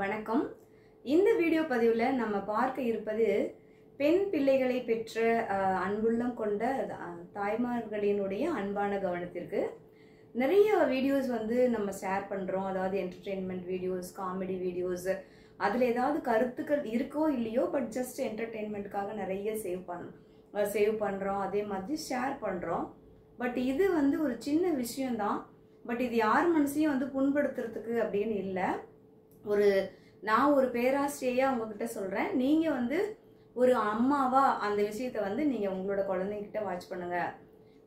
வணக்கம். இந்த வீடியோ பதிவுல நம்ம பார்க்க இருப்பது பெண் பிள்ளைகளை பெற்ற அன்புள்ளம் கொண்ட தாய்மார்களினுடைய அன்பான கவனத்திற்கு. நிறைய வீடியோஸ் நம்ம ஷேர் பண்றோம். அதாவது என்டர்டெயின்மெண்ட் வீடியோஸ், காமெடி வீடியோஸ், அதுல ஏதாவது கருத்துக்கள் இருக்கோ இல்லையோ, பட் ஜஸ்ட் என்டர்டெயின்மெண்ட்காக நிறைய சேவ் பண்றோம். அதே மாதிரி ஷேர் பண்றோம். பட் இது ஒரு சின்ன விஷயம்தான். பட் இது யார் மனசையும் புண்படுத்துறதுக்கு அப்படின்னு இல்லை. நான் ஒரு பேராசிரியையா உங்ககிட்ட சொல்றேன். நீங்க ஒரு அம்மாவா அந்த விஷயத்த நீங்க உங்களோட குழந்தைகிட்ட வாட்ச் பண்ணுங்க.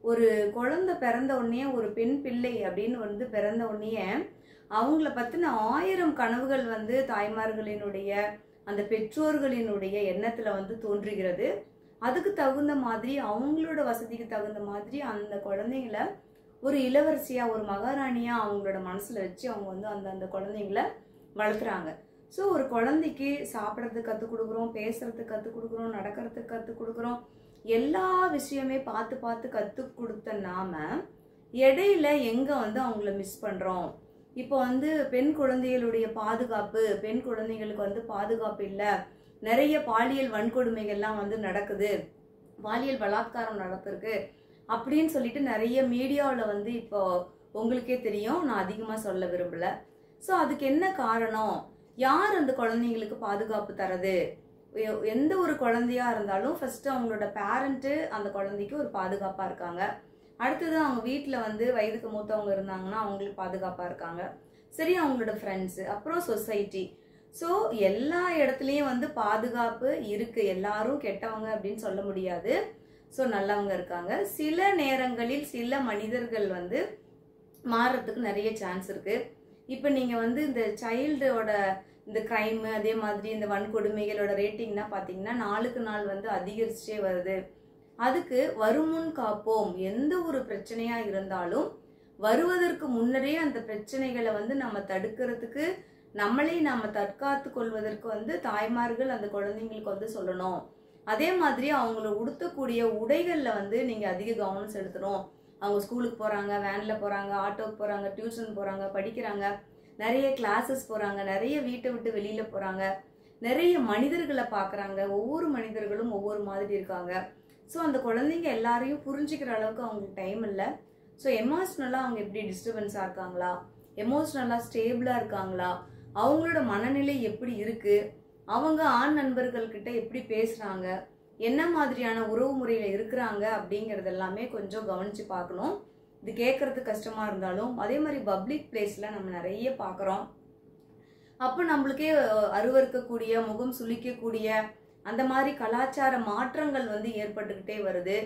ஒரு குழந்தை பிறந்த உடனே, ஒரு பெண் பிள்ளை அப்படின்னு பிறந்த உடனே அவங்கள பத்தின 1000 கனவுகள் தாய்மார்களினுடைய அந்த பெற்றோர்களினுடைய எண்ணத்துல தோன்றுகிறது. அதுக்கு தகுந்த மாதிரி, அவங்களோட வசதிக்கு தகுந்த மாதிரி அந்த குழந்தைங்கள ஒரு இளவரசியா, ஒரு மகாராணியா அவங்களோட மனசுல வச்சு அவங்க அந்த குழந்தைங்கள வளர்த்துறாங்க. ஸோ ஒரு குழந்தைக்கு சாப்பிட்றதுக்கு கற்றுக் கொடுக்குறோம், பேசுறதுக்கு கற்றுக் கொடுக்குறோம், நடக்கிறதுக்கு கற்றுக் கொடுக்குறோம். எல்லா விஷயமே பார்த்து பார்த்து கற்றுக் கொடுத்த நாம இடையில எங்க அவங்கள மிஸ் பண்றோம். இப்போ பெண் குழந்தைகளுடைய பாதுகாப்பு, பெண் குழந்தைகளுக்கு பாதுகாப்பு இல்லை, நிறைய பாலியல் வன்கொடுமைகள்லாம் நடக்குது, பாலியல் பலாத்காரம் நடத்திருக்கு அப்படின்னு சொல்லிட்டு நிறைய மீடியாவில் இப்போ உங்களுக்கே தெரியும். நான் அதிகமாக சொல்ல விரும்பல. ஸோ அதுக்கு என்ன காரணம்? யார் அந்த குழந்தைங்களுக்கு பாதுகாப்பு தரது? எந்த ஒரு குழந்தையா இருந்தாலும் ஃபர்ஸ்ட் அவங்களோட பேரண்ட்டு அந்த குழந்தைக்கு ஒரு பாதுகாப்பாக இருக்காங்க. அடுத்தது அவங்க வீட்டில் வயதுக்கு மூத்தவங்க இருந்தாங்கன்னா அவங்களுக்கு பாதுகாப்பாக இருக்காங்க. சரி, அவங்களோட ஃப்ரெண்ட்ஸு, அப்புறம் சொசைட்டி. ஸோ எல்லா இடத்துலையும் பாதுகாப்பு இருக்கு. எல்லாரும் கெட்டவங்க அப்படின்னு சொல்ல முடியாது. ஸோ நல்லவங்க இருக்காங்க. சில நேரங்களில் சில மனிதர்கள் மாறுறதுக்கு நிறைய சான்ஸ் இருக்கு. இப்போ நீங்க இந்த சைல்டோட இந்த கிரைம், அதே மாதிரி இந்த வன்கொடுமைகளோட ரேட்டிங்னா பாத்தீங்கன்னா நாளுக்கு நாள் அதிகரிச்சே வருது. அதுக்கு வருமுன் காப்போம். எந்த ஒரு பிரச்சனையா இருந்தாலும் வருவதற்கு முன்னரே அந்த பிரச்சனைகளை நம்ம தடுக்கிறதுக்கு, நம்மளே நாம தற்காத்து கொள்வதற்கு தாய்மார்கள் அந்த குழந்தைங்களுக்கு சொல்லணும். அதே மாதிரி அவங்கள உடுத்தக்கூடிய உடைகள்ல நீங்க அதிக கவனம் செலுத்தணும். அவங்க ஸ்கூலுக்கு போறாங்க, வேன்ல போறாங்க, ஆட்டோக்கு போறாங்க, டியூஷன் போறாங்க, படிக்கிறாங்க, நிறைய கிளாஸஸ் போறாங்க, நிறைய வீட்டை விட்டு வெளியில போறாங்க, நிறைய மனிதர்களை பாக்குறாங்க. ஒவ்வொரு மனிதர்களும் ஒவ்வொரு மாதிரி இருக்காங்க. ஸோ அந்த குழந்தைங்க எல்லாரையும் புரிஞ்சுக்கிற அளவுக்கு அவங்களுக்கு டைம் இல்லை. ஸோ எமோஷ்னலா அவங்க எப்படி டிஸ்டர்பன்ஸா இருக்காங்களா, எமோஷ்னலா ஸ்டேபிளா இருக்காங்களா, அவங்களோட மனநிலை எப்படி இருக்கு, அவங்க ஆண் நண்பர்கள் கிட்ட எப்படி பேசுறாங்க, என்ன மாதிரியான உறவு முறையில இருக்கிறாங்க அப்படிங்கறது எல்லாமே கொஞ்சம் கவனிச்சு பார்க்கணும். இது கேட்கறதுக்கு கஷ்டமா இருந்தாலும், அதே மாதிரி பப்ளிக் பிளேஸ்ல நம்ம நிறைய பார்க்கறோம். அப்ப நம்மளுக்கே அருவருக்கக்கூடிய, முகம் சுளிக்கக்கூடிய அந்த மாதிரி கலாச்சார மாற்றங்கள் ஏற்பட்டுக்கிட்டே வருது.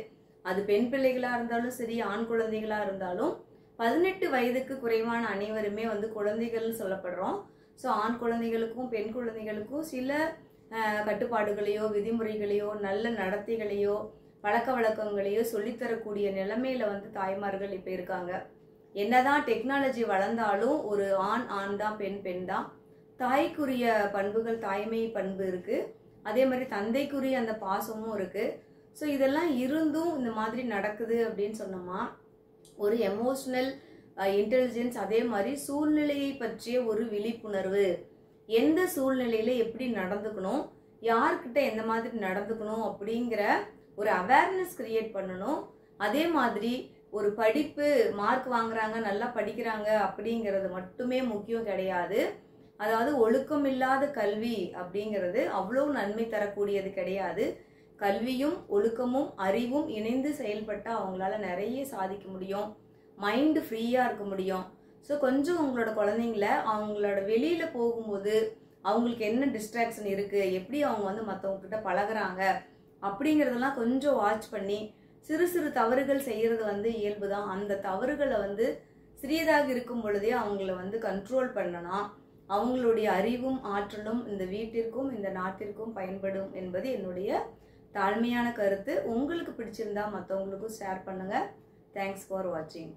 அது பெண் பிள்ளைகளா இருந்தாலும் சரி, ஆண் குழந்தைகளா இருந்தாலும் 18 வயதுக்கு குறைவான அனைவருமே குழந்தைகள் சொல்லப்படுறோம். ஸோ ஆண் குழந்தைகளுக்கும் பெண் குழந்தைகளுக்கும் சில கட்டுப்பாடுகளையோ, விதிமுறைகளையோ, நல்ல நடத்தைகளையோ, பழக்க வழக்கங்களையோ சொல்லித்தரக்கூடிய நிலைமையில தாய்மார்கள் இப்ப இருக்காங்க. என்னதான் டெக்னாலஜி வளர்ந்தாலும் ஒரு ஆண் தான், பெண் தான். தாய்க்குரிய பண்புகள், தாய்மை பண்பு இருக்கு. அதே மாதிரி தந்தைக்குரிய அந்த பாசமும் இருக்கு. ஸோ இதெல்லாம் இருந்தும் இந்த மாதிரி நடக்குது அப்படின்னு சொன்னோமா, ஒரு எமோஷனல் இன்டெலிஜென்ஸ், அதே மாதிரி சூழ்நிலையை பற்றிய ஒரு விழிப்புணர்வு, எந்த சூழ்நிலையில எப்படி நடந்துக்கணும், யார்கிட்ட எந்த மாதிரி நடந்துக்கணும் அப்படிங்கிற ஒரு அவேர்னஸ் கிரியேட் பண்ணணும். அதே மாதிரி ஒரு படிப்பு, மார்க் வாங்குறாங்க, நல்லா படிக்கிறாங்க அப்படிங்கிறது மட்டுமே முக்கியம் கிடையாது. அதாவது ஒழுக்கம் இல்லாத கல்வி அப்படிங்கிறது அவ்வளவு நன்மை தரக்கூடியது கிடையாது. கல்வியும் ஒழுக்கமும் அறிவும் இணைந்து செயல்பட்டா அவங்களால நிறைய சாதிக்க முடியும். மைண்ட் ஃப்ரீயா இருக்க முடியும். ஸோ கொஞ்சம் உங்களோட குழந்தைங்கள அவங்களோட வெளியில போகும்போது அவங்களுக்கு என்ன டிஸ்ட்ராக்ஷன் இருக்கு, எப்படி அவங்க மற்றவங்க கிட்ட பழகுறாங்க அப்படிங்கறதெல்லாம் கொஞ்சம் வாட்ச் பண்ணி, சிறு சிறு தவறுகள் செய்யறது இயல்புதான். அந்த தவறுகளை சிறியதாக இருக்கும் பொழுதே அவங்கள கண்ட்ரோல் பண்ணனா அவங்களுடைய அறிவும் ஆற்றலும் இந்த வீட்டிற்கும் இந்த நாட்டிற்கும் பயன்படும் என்பது என்னுடைய தாழ்மையான கருத்து. உங்களுக்கு பிடிச்சிருந்தா மற்றவங்களுக்கும் ஷேர் பண்ணுங்க. தேங்க்ஸ் ஃபார் வாட்சிங்.